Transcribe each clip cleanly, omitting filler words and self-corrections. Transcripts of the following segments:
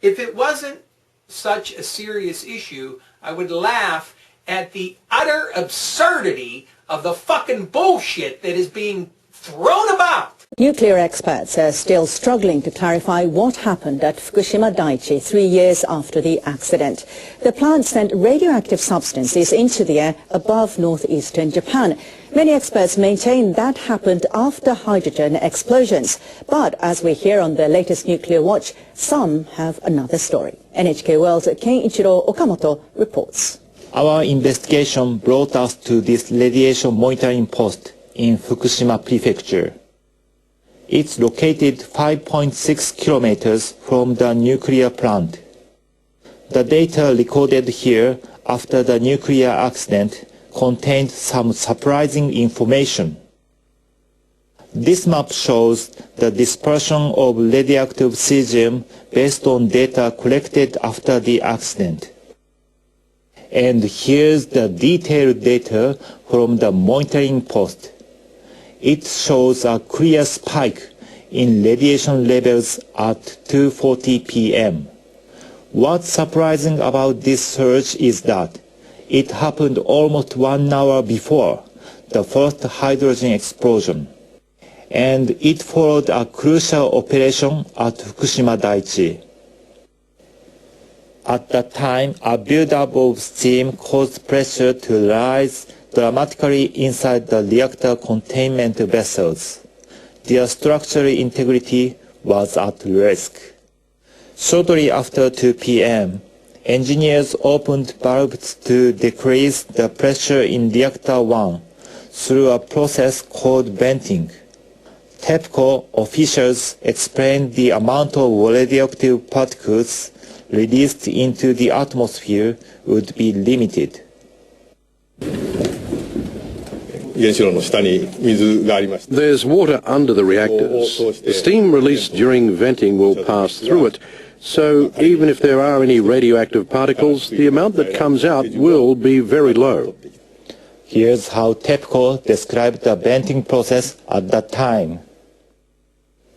If it wasn't such a serious issue, I would laugh at the utter absurdity of the fucking bullshit that is being thrown about. Nuclear experts are still struggling to clarify what happened at Fukushima Daiichi 3 years after the accident. The plant sent radioactive substances into the air above northeastern Japan. Many experts maintain that happened after hydrogen explosions. But as we hear on the latest Nuclear Watch, some have another story. NHK World's Kenichiro Okamoto reports. Our investigation brought us to this radiation monitoring post in Fukushima Prefecture. It's located 5.6 kilometers from the nuclear plant. The data recorded here after the nuclear accident contained some surprising information. This map shows the dispersion of radioactive cesium based on data collected after the accident. And here's the detailed data from the monitoring post. It shows a clear spike in radiation levels at 2:40 p.m. What's surprising about this surge is that it happened almost 1 hour before the first hydrogen explosion, and it followed a crucial operation at Fukushima Daiichi. At that time, a buildup of steam caused pressure to rise dramatically inside the reactor containment vessels. Their structural integrity was at risk. Shortly after 2 p.m., engineers opened valves to decrease the pressure in reactor 1 through a process called venting. TEPCO officials explained the amount of radioactive particles released into the atmosphere would be limited. There's water under the reactors. The steam released during venting will pass through it, so even if there are any radioactive particles, the amount that comes out will be very low. Here's how TEPCO described the venting process at that time.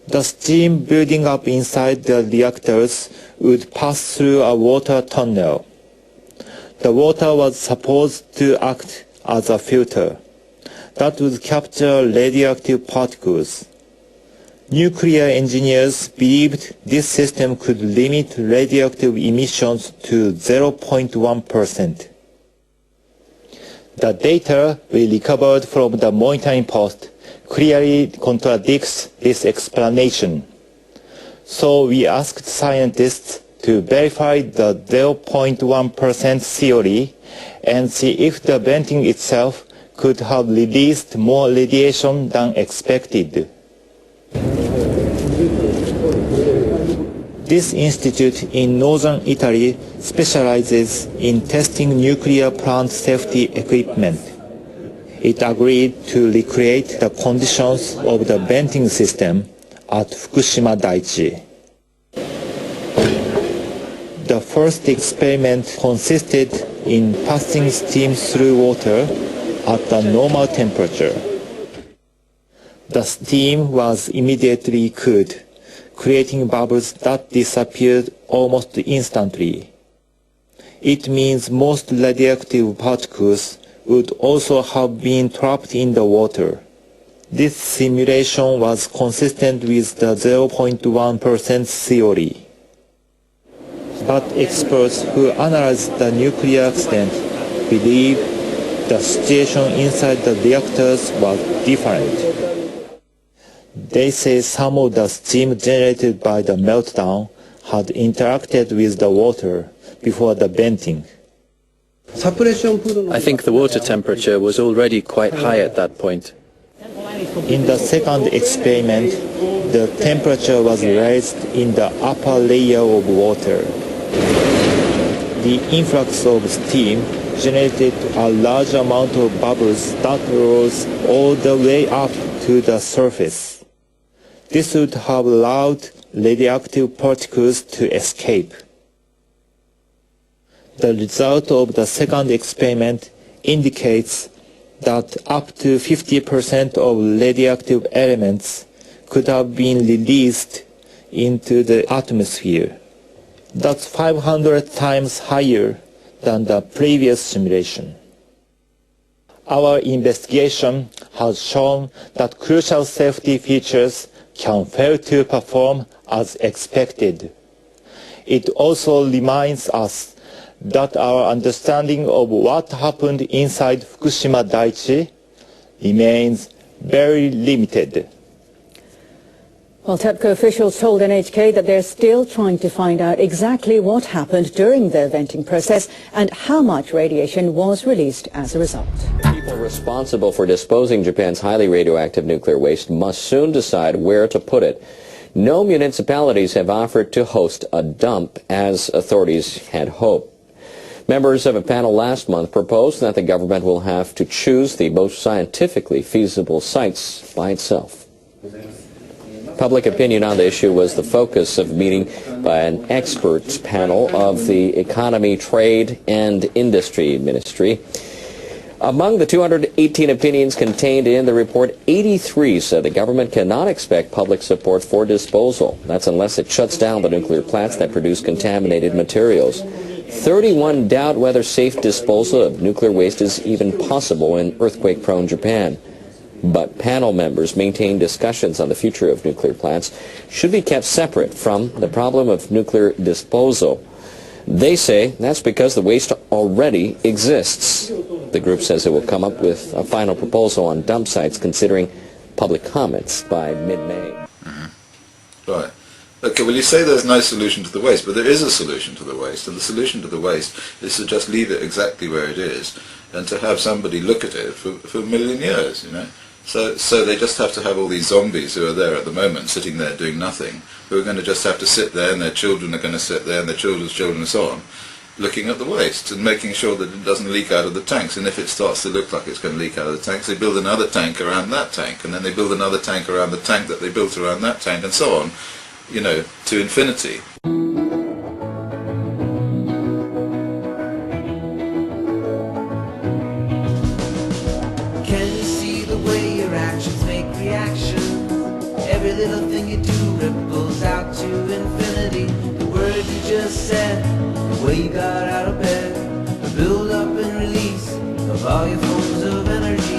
The steam building up inside the reactors would pass through a water tunnel. The water was supposed to act as a filter that would capture radioactive particles. Nuclear engineers believed this system could limit radioactive emissions to 0.1%. The data we recovered from the monitoring post clearly contradicts this explanation. So we asked scientists to verify the 0.1% theory and see if the venting itself could have released more radiation than expected. This institute in northern Italy specializes in testing nuclear plant safety equipment. It agreed to recreate the conditions of the venting system at Fukushima Daiichi. The first experiment consisted in passing steam through water at a normal temperature. The steam was immediately cooled, creating bubbles that disappeared almost instantly. It means most radioactive particles would also have been trapped in the water. This simulation was consistent with the 0.1% theory. But experts who analyzed the nuclear accident believe the situation inside the reactors was different. They say some of the steam generated by the meltdown had interacted with the water before the venting. I think the water temperature was already quite high at that point. In the second experiment, the temperature was raised in the upper layer of water. The influx of steam generated a large amount of bubbles that rose all the way up to the surface. This would have allowed radioactive particles to escape. The result of the second experiment indicates that up to 50% of radioactive elements could have been released into the atmosphere. That's 500 times higher than the previous simulation. Our investigation has shown that crucial safety features can fail to perform as expected. It also reminds us that our understanding of what happened inside Fukushima Daiichi remains very limited. Well, TEPCO officials told NHK that they're still trying to find out exactly what happened during the venting process and how much radiation was released as a result. People responsible for disposing Japan's highly radioactive nuclear waste must soon decide where to put it. No municipalities have offered to host a dump as authorities had hoped. Members of a panel last month proposed that the government will have to choose the most scientifically feasible sites by itself. Public opinion on the issue was the focus of a meeting by an experts panel of the Economy, Trade, and Industry Ministry. Among the 218 opinions contained in the report, 83 said the government cannot expect public support for disposal. That's unless it shuts down the nuclear plants that produce contaminated materials. 31 doubt whether safe disposal of nuclear waste is even possible in earthquake-prone Japan. But panel members maintain discussions on the future of nuclear plants should be kept separate from the problem of nuclear disposal. They say that's because the waste already exists. The group says it will come up with a final proposal on dump sites considering public comments by mid-May. Right. Okay, well, you say there's no solution to the waste, but there is a solution to the waste, and the solution to the waste is to just leave it exactly where it is and to have somebody look at it for a million years, you know. So they just have to have all these zombies who are there at the moment sitting there doing nothing, who are going to just have to sit there, and their children are going to sit there, and their children's children and so on, looking at the waste and making sure that it doesn't leak out of the tanks. And if it starts to look like it's going to leak out of the tanks, they build another tank around that tank, and then they build another tank around the tank that they built around that tank, and so on, you know, to infinity. Can you see the way your actions make reaction? Every little thing you do ripples out to infinity. The word you just said, the way you got out of bed, the build up and release of all your forms of energy.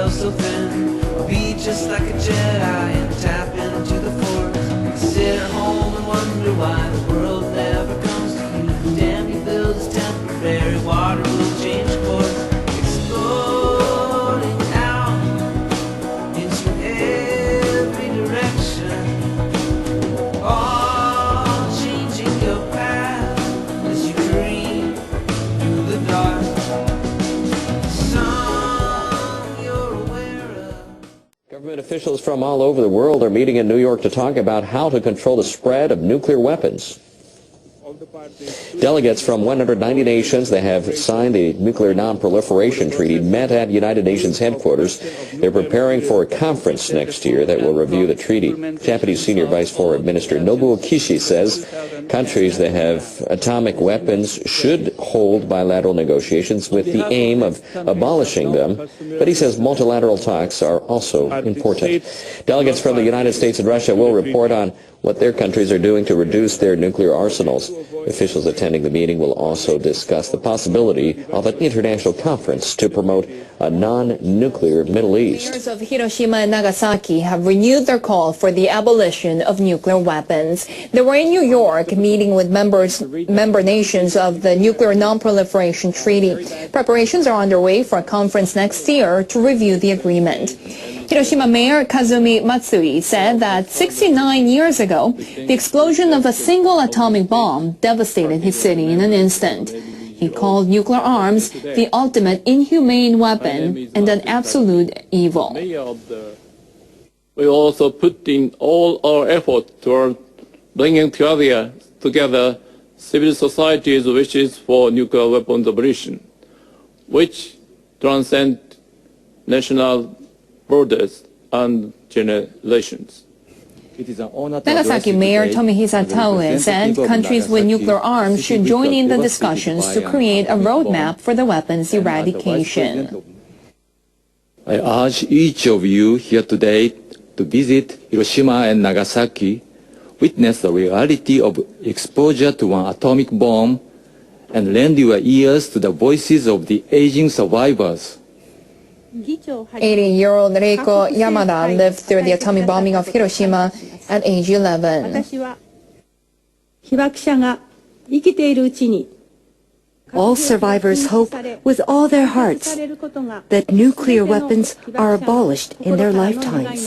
So thin, be just like a Jedi and tap into the Force. Sit at home and wonder why the world never comes to you. Damn, you build is temporary, water will change course. Exploding out into every direction, all changing your path as you dream through the dark. Government officials from all over the world are meeting in New York to talk about how to control the spread of nuclear weapons. Delegates from 190 nations that have signed the Nuclear Non-Proliferation Treaty met at United Nations headquarters. They're preparing for a conference next year that will review the treaty. Japanese Senior Vice Foreign Minister Nobuo Kishi says countries that have atomic weapons should hold bilateral negotiations with the aim of abolishing them, but he says multilateral talks are also important. Delegates from the United States and Russia will report on what their countries are doing to reduce their nuclear arsenals. Officials attending the meeting will also discuss the possibility of an international conference to promote a non-nuclear Middle East. Leaders of Hiroshima and Nagasaki have renewed their call for the abolition of nuclear weapons. They were in New York meeting with member nations of the Nuclear Non-Proliferation Treaty. Preparations are underway for a conference next year to review the agreement. Hiroshima Mayor Kazumi Matsui said that 69 years ago, the explosion of a single atomic bomb devastated his city in an instant. He called nuclear arms the ultimate inhumane weapon and an absolute evil. We also put in all our effort toward bringing together civil society's wishes for nuclear weapons abolition, which transcend national borders and generations. Nagasaki Mayor Tomihisa Taue said countries with nuclear arms should join in the discussions to create a roadmap for the weapons eradication. I urge each of you here today to visit Hiroshima and Nagasaki, witness the reality of exposure to one atomic bomb, and lend your ears to the voices of the aging survivors. 80-year-old Reiko Yamada lived through the atomic bombing of Hiroshima at age 11. All survivors hope with all their hearts that nuclear weapons are abolished in their lifetimes.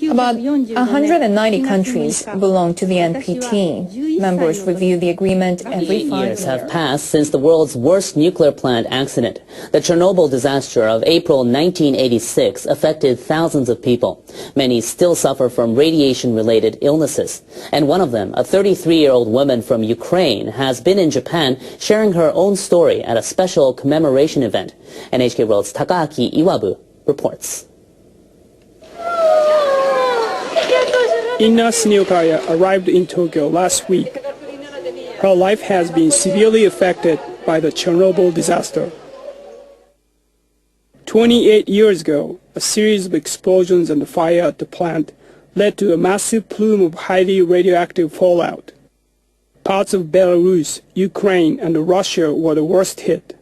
About 190 countries belong to the NPT. Members review the agreement every 5 years. Have passed since the world's worst nuclear plant accident. The Chernobyl disaster of April 1986 affected thousands of people. Many still suffer from radiation-related illnesses. And one of them, a 33-year-old woman from Ukraine, has been in Japan sharing her own story at a special commemoration event. NHK World's Takaaki Iwabu reports. Inna Shinokaya arrived in Tokyo last week. Her life has been severely affected by the Chernobyl disaster. 28 years ago, a series of explosions and fire at the plant led to a massive plume of highly radioactive fallout. Parts of Belarus, Ukraine, and Russia were the worst hit.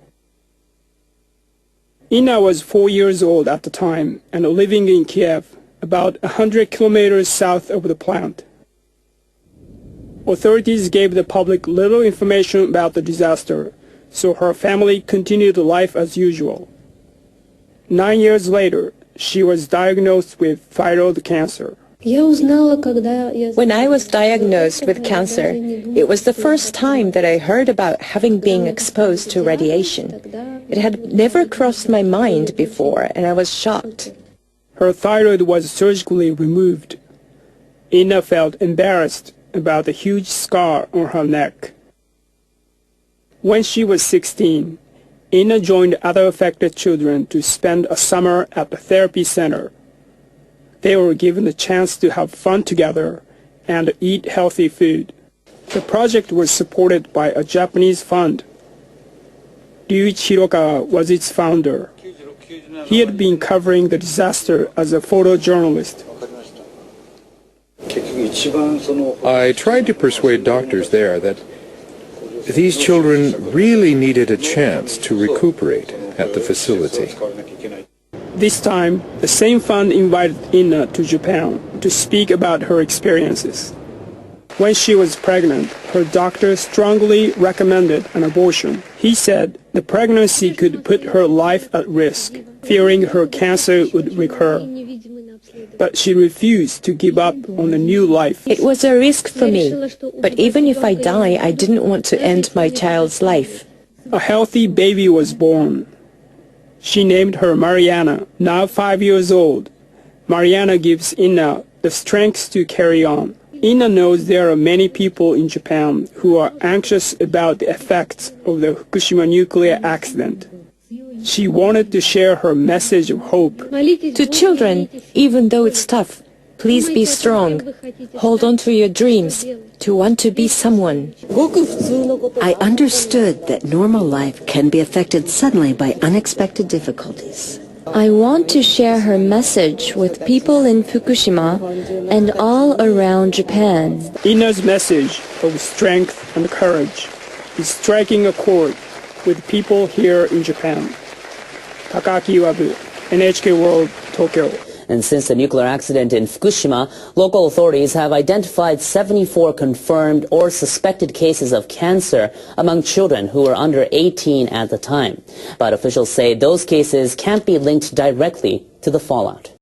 Inna was 4 years old at the time and living in Kiev, about 100 kilometers south of the plant. Authorities gave the public little information about the disaster, so her family continued life as usual. 9 years later, she was diagnosed with thyroid cancer. When I was diagnosed with cancer, it was the first time that I heard about having been exposed to radiation. It had never crossed my mind before, and I was shocked. Her thyroid was surgically removed. Inna felt embarrassed about the huge scar on her neck. When she was 16, Inna joined other affected children to spend a summer at the therapy center. They were given the chance to have fun together and eat healthy food. The project was supported by a Japanese fund. Ryuichi Hirokawa was its founder. He had been covering the disaster as a photojournalist. I tried to persuade doctors there that these children really needed a chance to recuperate at the facility. This time, the same fund invited Inna to Japan to speak about her experiences. When she was pregnant, her doctor strongly recommended an abortion. He said the pregnancy could put her life at risk, fearing her cancer would recur. But she refused to give up on a new life. It was a risk for me, but even if I die, I didn't want to end my child's life. A healthy baby was born. She named her Mariana, now 5 years old. Mariana gives Inna the strength to carry on. Inna knows there are many people in Japan who are anxious about the effects of the Fukushima nuclear accident. She wanted to share her message of hope. To children, even though it's tough, please be strong. Hold on to your dreams, to want to be someone. I understood that normal life can be affected suddenly by unexpected difficulties. I want to share her message with people in Fukushima and all around Japan. Inna's message of strength and courage is striking a chord with people here in Japan. Takaaki Iwabu, NHK World, Tokyo. And since the nuclear accident in Fukushima, local authorities have identified 74 confirmed or suspected cases of cancer among children who were under 18 at the time. But officials say those cases can't be linked directly to the fallout.